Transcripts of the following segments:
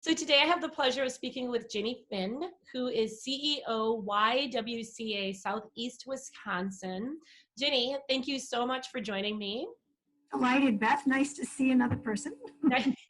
So today I have the pleasure of speaking with Ginny Finn, who is CEO YWCA Southeast Wisconsin. Ginny, thank you so much for joining me. Delighted, Beth. Nice to see another person.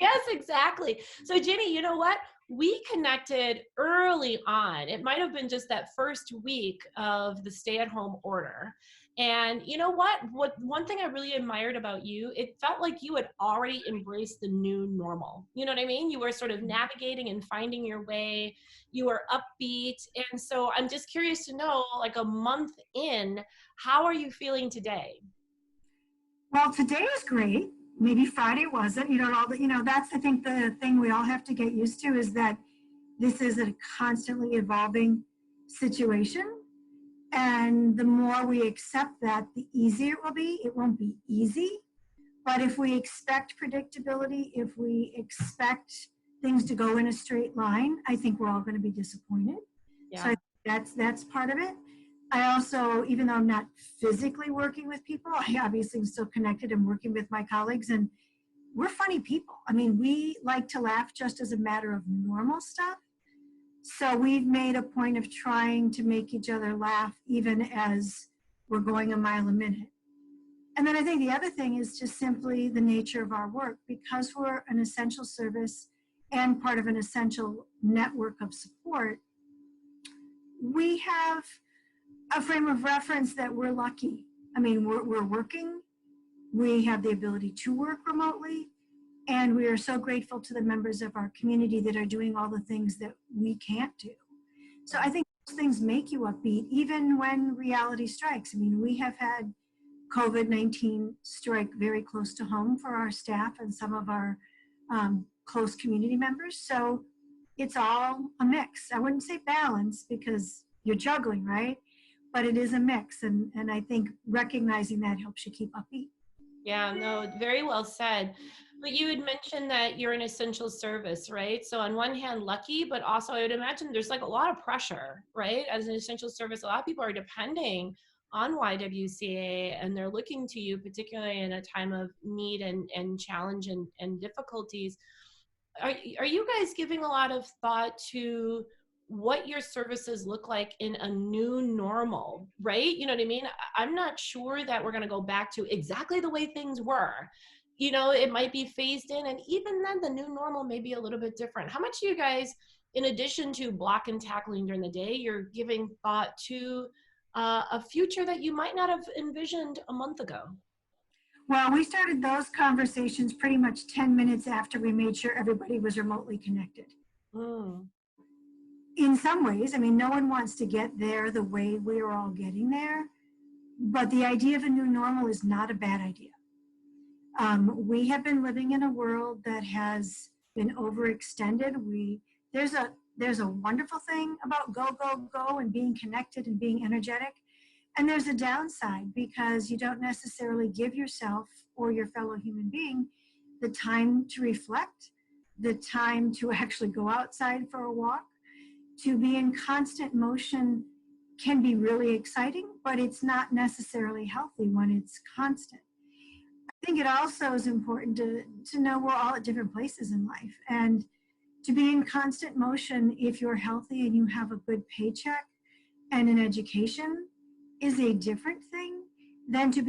Yes, exactly. So Ginny, you know what? We connected early on. It might have been just that first week of the stay-at-home order. And you know what? One thing I really admired about you, it felt like you had already embraced the new normal. You know what I mean? You were sort of navigating and finding your way. You were upbeat. And so I'm just curious to know, like a month in, how are you feeling today? Well, today is great. Maybe Friday wasn't. That's, I think, the thing we all have to get used to is that this is a constantly evolving situation. And the more we accept that, the easier it will be. It won't be easy. But if we expect predictability, if we expect things to go in a straight line, I think we're all going to be disappointed. Yeah. So that's part of it. I also, even though I'm not physically working with people, I obviously am still connected and working with my colleagues, and we're funny people. I mean, we like to laugh just as a matter of normal stuff. So we've made a point of trying to make each other laugh even as we're going a mile a minute. And then I think the other thing is just simply the nature of our work. Because we're an essential service and part of an essential network of support, we have a frame of reference that we're lucky. I mean, we're working, we have the ability to work remotely, and we are so grateful to the members of our community that are doing all the things that we can't do. So I think those things make you upbeat, even when reality strikes. I mean, we have had COVID-19 strike very close to home for our staff and some of our close community members. So it's all a mix. I wouldn't say balance because you're juggling, right? But it is a mix, and I think recognizing that helps you keep upbeat. Yeah, no, very well said. But you had mentioned that you're an essential service, right? So on one hand, lucky, but also I would imagine there's like a lot of pressure, right? As an essential service, a lot of people are depending on YWCA and they're looking to you, particularly in a time of need and challenge and difficulties. Are you guys giving a lot of thought to what your services look like in a new normal, right? You know what I mean? I'm not sure that we're going to go back to exactly the way things were. You know, it might be phased in, and even then the new normal may be a little bit different. How much do you guys, in addition to block and tackling during the day, you're giving thought to a future that you might not have envisioned a month ago? Well, we started those conversations pretty much 10 minutes after we made sure everybody was remotely connected. In some ways, I mean, no one wants to get there the way we're all getting there, but the idea of a new normal is not a bad idea. We have been living in a world that has been overextended. There's a wonderful thing about go, go, go and being connected and being energetic. And there's a downside because you don't necessarily give yourself or your fellow human being the time to reflect, the time to actually go outside for a walk. To be in constant motion can be really exciting, but it's not necessarily healthy when it's constant. I think it also is important to know we're all at different places in life. And to be in constant motion, if you're healthy and you have a good paycheck and an education, is a different thing than to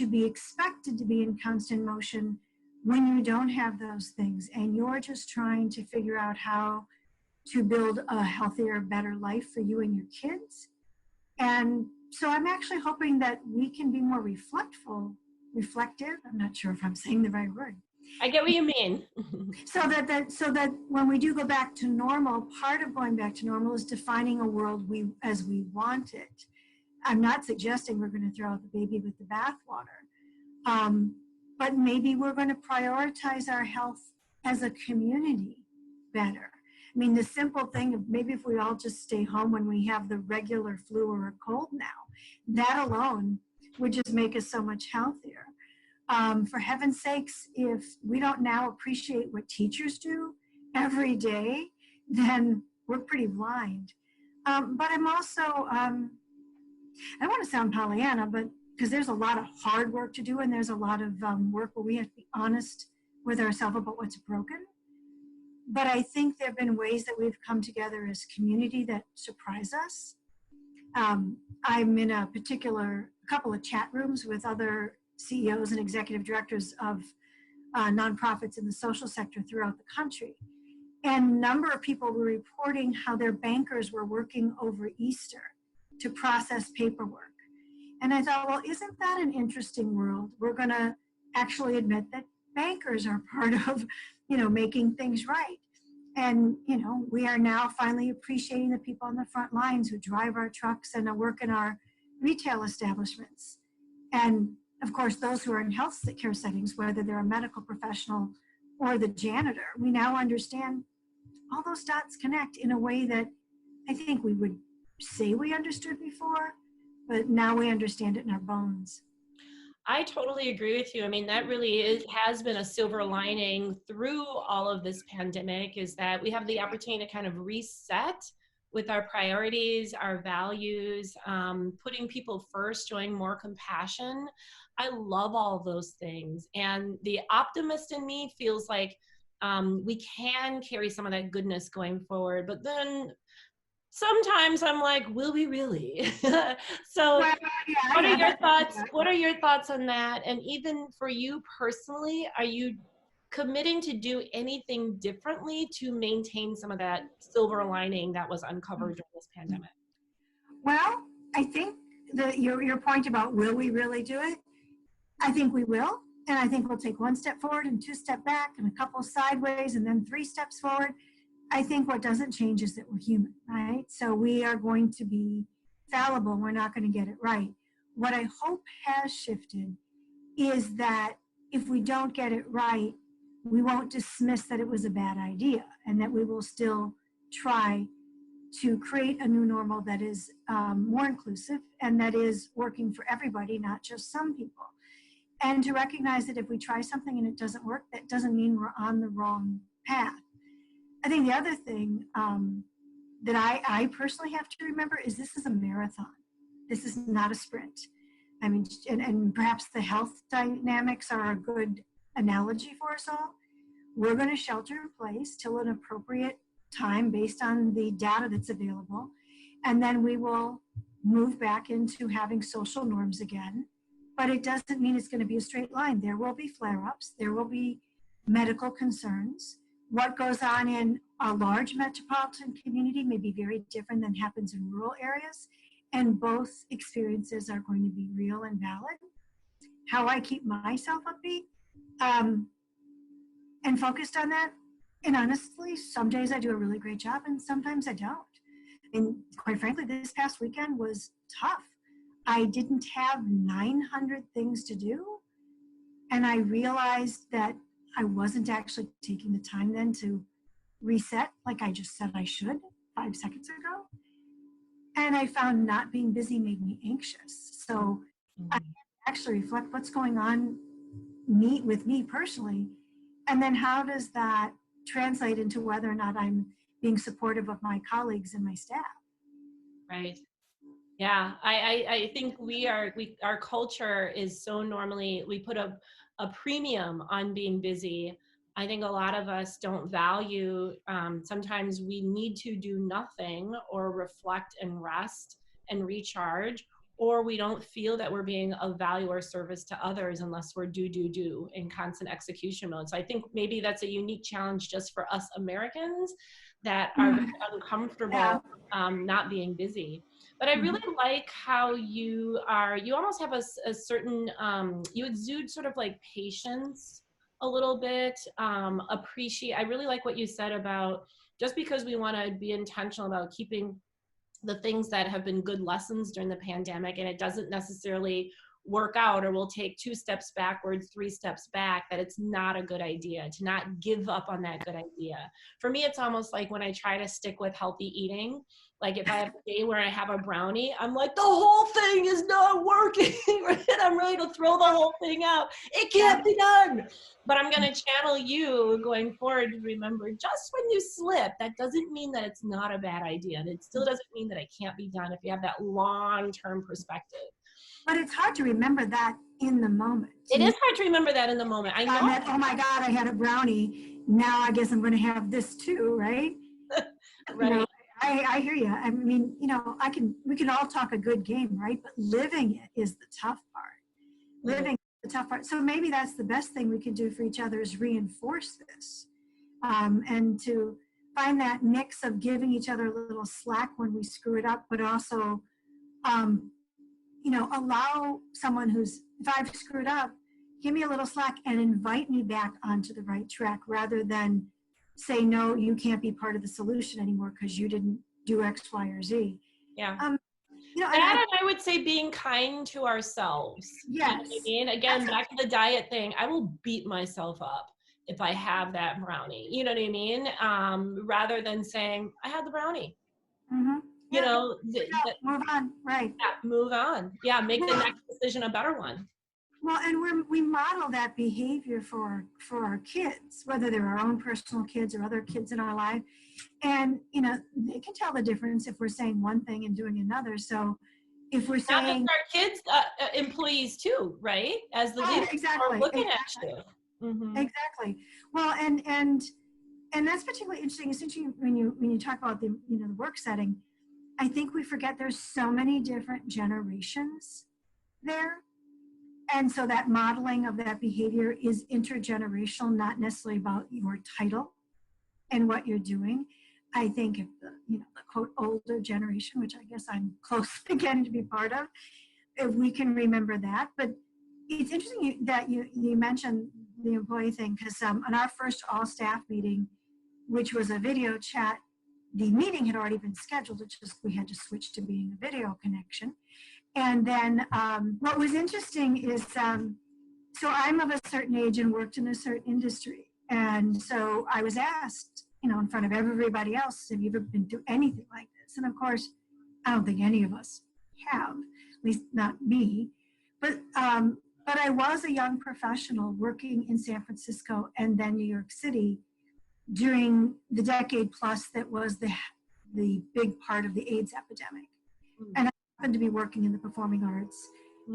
be expected to be in constant motion when you don't have those things and you're just trying to figure out how to build a healthier, better life for you and your kids. And so I'm actually hoping that we can be more reflective. I'm not sure if I'm saying the right word. I get what you mean. so that when we do go back to normal, part of going back to normal is defining a world as we want it. I'm not suggesting we're going to throw out the baby with the bathwater, but maybe we're going to prioritize our health as a community better. I mean, the simple thing of maybe if we all just stay home when we have the regular flu or a cold now, that alone would just make us so much healthier. For heaven's sakes, if we don't now appreciate what teachers do every day, then we're pretty blind. But I'm also, I don't want to sound Pollyanna, but because there's a lot of hard work to do and there's a lot of work where we have to be honest with ourselves about what's broken. But I think there have been ways that we've come together as community that surprise us. I'm in a couple of chat rooms with other CEOs and executive directors of nonprofits in the social sector throughout the country. And a number of people were reporting how their bankers were working over Easter to process paperwork. And I thought, well, isn't that an interesting world? We're going to actually admit that bankers are part of, making things right. And, we are now finally appreciating the people on the front lines who drive our trucks and work in our retail establishments. And of course, those who are in health care settings, whether they're a medical professional or the janitor, we now understand all those dots connect in a way that I think we would say we understood before, but now we understand it in our bones. I totally agree with you. I mean, that really has been a silver lining through all of this pandemic, is that we have the opportunity to kind of reset with our priorities, our values, putting people first, showing more compassion. I love all of those things. And the optimist in me feels like we can carry some of that goodness going forward. But then sometimes I'm like, will we really? So Well, yeah, what are your thoughts? exactly. What are your thoughts on that? And even for you personally, are you committing to do anything differently to maintain some of that silver lining that was uncovered during this pandemic? Well, I think that your point about will we really do it? I think we will. And I think we'll take one step forward and two steps back and a couple sideways and then 3 steps forward. I think what doesn't change is that we're human, right? So we are going to be fallible. We're not going to get it right. What I hope has shifted is that if we don't get it right, we won't dismiss that it was a bad idea, and that we will still try to create a new normal that is more inclusive and that is working for everybody, not just some people. And to recognize that if we try something and it doesn't work, that doesn't mean we're on the wrong path. I think the other thing that I personally have to remember is this is a marathon. This is not a sprint. I mean, and perhaps the health dynamics are a good analogy for us all. We're going to shelter in place till an appropriate time based on the data that's available. And then we will move back into having social norms again. But it doesn't mean it's going to be a straight line. There will be flare-ups. There will be medical concerns. What goes on in a large metropolitan community may be very different than happens in rural areas. And both experiences are going to be real and valid. How I keep myself upbeat and focused on that. And honestly, some days I do a really great job and sometimes I don't. And quite frankly, this past weekend was tough. I didn't have 900 things to do. And I realized that I wasn't actually taking the time then to reset like I just said I should 5 seconds ago. And I found not being busy made me anxious. So I actually reflect what's going on with me personally. And then how does that translate into whether or not I'm being supportive of my colleagues and my staff? Right. Yeah, I think our culture is so normally, we put a premium on being busy. I think a lot of us don't value, sometimes we need to do nothing or reflect and rest and recharge, or we don't feel that we're being of value or service to others unless we're do in constant execution mode. So I think maybe that's a unique challenge just for us Americans that are very uncomfortable not being busy. But I really like how you almost have a certain, you exude sort of like patience a little bit, I really like what you said about just because we want to be intentional about keeping the things that have been good lessons during the pandemic, and it doesn't necessarily work out, or we'll take 2 steps backwards, 3 steps back, that it's not a good idea to not give up on that good idea. For me, it's almost like when I try to stick with healthy eating, like if I have a day where I have a brownie, I'm like, the whole thing is not working, right? I'm ready to throw the whole thing out. It can't be done. But I'm going to channel you going forward to remember, just when you slip, that doesn't mean that it's not a bad idea. And it still doesn't mean that it can't be done if you have that long-term perspective. But it's hard to remember that in the moment. It is hard to remember that in the moment. I know. Oh my God, I had a brownie. now I guess I'm going to have this too, right? Right. You know, I hear you. I mean, you know, we can all talk a good game, right? But living it is the tough part. Living the tough part. So maybe that's the best thing we can do for each other is reinforce this, and to find that mix of giving each other a little slack when we screw it up, but also, you know, allow someone who's, if I've screwed up, give me a little slack and invite me back onto the right track rather than say, no, you can't be part of the solution anymore because you didn't do X, Y, or Z. Yeah. You know, That, and I would say being kind to ourselves. Yes. You know what I mean? Again, back to the diet thing, I will beat myself up if I have that brownie. You know what I mean? Rather than saying, I had the brownie. Mm-hmm. You know, move on, right. Yeah, move on. Yeah, make the next decision a better one. Well, and we model that behavior for our kids, whether they're our own personal kids or other kids in our life. And, you know, they can tell the difference if we're saying one thing and doing another. So if we're saying— not just our kids, employees too, right? As the leaders are looking at you. Mm-hmm. Exactly. Well, and that's particularly interesting. It's interesting when you talk about the, you know, the work setting. I think we forget there's so many different generations there. And so that modeling of that behavior is intergenerational, not necessarily about your title and what you're doing. I think if the, you know, the quote older generation, which I guess I'm close to getting to be part of, if we can remember that. But it's interesting that you mentioned the employee thing, because on our first all staff meeting, which was a video chat, the meeting had already been scheduled. It's just we had to switch to being a video connection. And then what was interesting is, so I'm of a certain age and worked in a certain industry. And so I was asked, you know, in front of everybody else, have you ever been through anything like this? And of course, I don't think any of us have, at least not me. But I was a young professional working in San Francisco and then New York City during the decade plus that was the big part of the AIDS epidemic. And I happened to be working in the performing arts,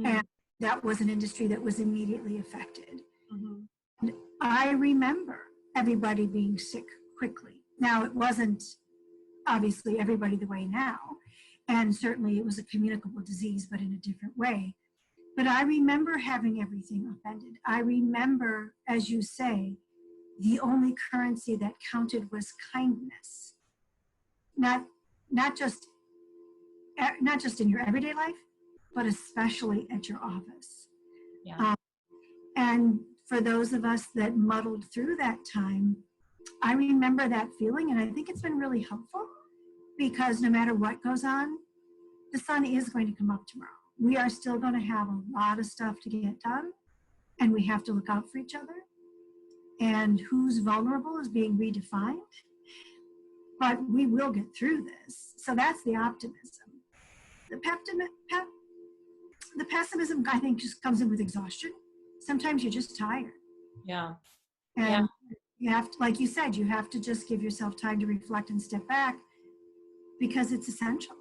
and that was an industry that was immediately affected. And I remember everybody being sick quickly. Now, it wasn't obviously everybody the way now, and certainly it was a communicable disease, but in a different way. But I remember having everything upended. I remember, as you say, the only currency that counted was kindness. Not just in your everyday life, but especially at your office. Yeah. And for those of us that muddled through that time, I remember that feeling, and I think it's been really helpful because no matter what goes on, the sun is going to come up tomorrow. We are still going to have a lot of stuff to get done, and we have to look out for each other. And who's vulnerable is being redefined, but we will get through this. So that's the optimism. The pessimism, I think, just comes in with exhaustion. Sometimes you're just tired. Yeah. And you have to, like you said, you have to just give yourself time to reflect and step back because it's essential.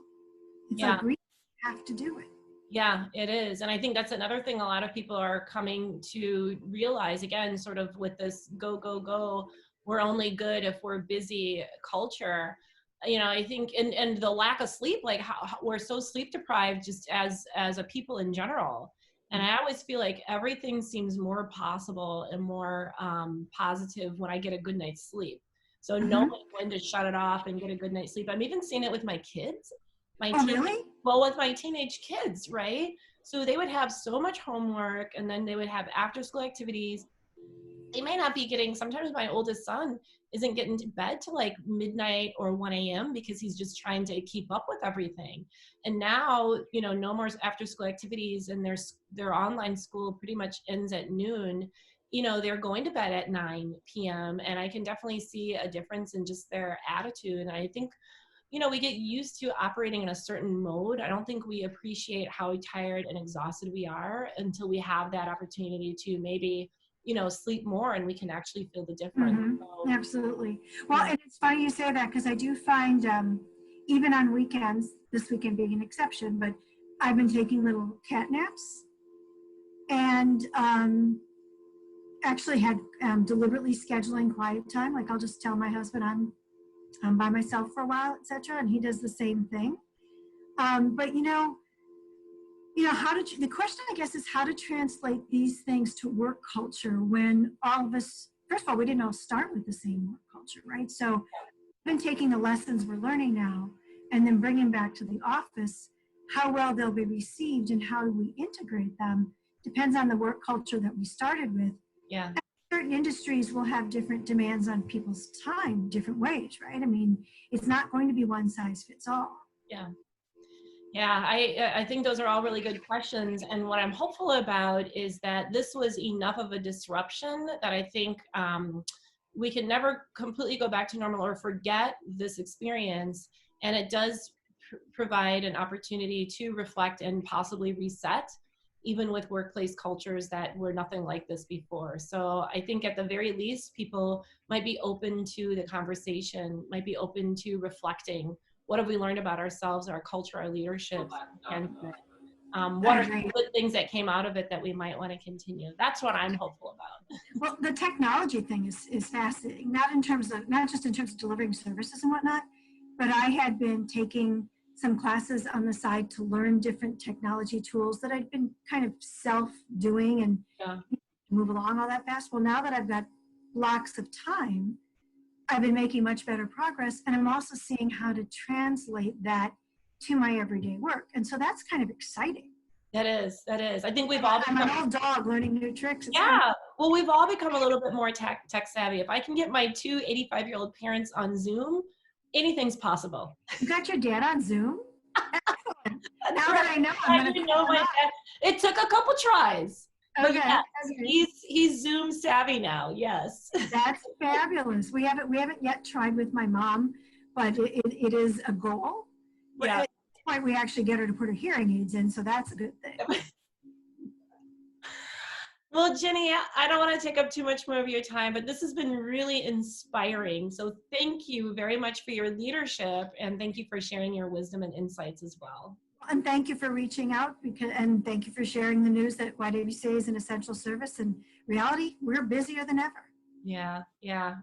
It's like you have to do it. Yeah, it is. And I think that's another thing a lot of people are coming to realize, again, sort of with this go, go, go, we're only good if we're busy culture. You know, I think, and the lack of sleep, like how we're so sleep deprived just as a people in general. And I always feel like everything seems more possible and more positive when I get a good night's sleep. So knowing when to shut it off and get a good night's sleep. I'm even seeing it with my kids. Really? Well, with my teenage kids, right? So they would have so much homework, and then they would have after school activities. They may not be getting, sometimes my oldest son isn't getting to bed till like midnight or 1 a.m. because he's just trying to keep up with everything. And now, you know, no more after school activities, and their online school pretty much ends at noon. You know, they're going to bed at 9 p.m. and I can definitely see a difference in just their attitude. And I think, you know, we get used to operating in a certain mode. I don't think we appreciate how tired and exhausted we are until we have that opportunity to maybe, you know, sleep more and we can actually feel the difference. So, absolutely. Well, and it's funny you say that because I do find even on weekends, this weekend being an exception, but I've been taking little cat naps. And actually had deliberately scheduling quiet time. Like I'll just tell my husband I'm by myself for a while, etc., and he does the same thing. But the question I guess is how to translate these things to work culture when all of us, first of all, we didn't all start with the same work culture, right? So I've been taking the lessons we're learning now and then bringing back to the office. How well they'll be received and how we integrate them depends on the work culture that we started with. Yeah. And certain industries will have different demands on people's time, different ways, right? I mean, it's not going to be one size fits all. Yeah. Yeah, I think those are all really good questions. And what I'm hopeful about is that this was enough of a disruption that I think we can never completely go back to normal or forget this experience. And it does provide an opportunity to reflect and possibly reset, even with workplace cultures that were nothing like this before. So I think at the very least, people might be open to the conversation, might be open to reflecting. What have we learned about ourselves, our culture, our leadership, and what are the good things that came out of it that we might want to continue? That's what I'm hopeful about. Well, the technology thing is fascinating, not just in terms of delivering services and whatnot, but I had been taking some classes on the side to learn different technology tools that I'd been kind of self-doing and move along all that fast. Well, now that I've got blocks of time, I've been making much better progress, and I'm also seeing how to translate that to my everyday work. And so that's kind of exciting. That is. I think we've all become— I'm an old dog learning new tricks. Yeah. Well, we've all become a little bit more tech savvy. If I can get my two 85-year-old parents on Zoom, anything's possible. You got your dad on Zoom? Excellent. Now that I know, I'm going to my dad. It took a couple tries. Okay. Yes, he's Zoom savvy now. Yes. That's fabulous. We haven't yet tried with my mom, but it is a goal. Yeah. At this point, we actually get her to put her hearing aids in, so that's a good thing. Well, Ginny, I don't want to take up too much more of your time, but this has been really inspiring. So thank you very much for your leadership, and thank you for sharing your wisdom and insights as well. And thank you for reaching out, and thank you for sharing the news that YWCA is an essential service. In reality, we're busier than ever. Yeah.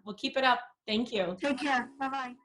Well, keep it up. Thank you. Take care. Bye-bye.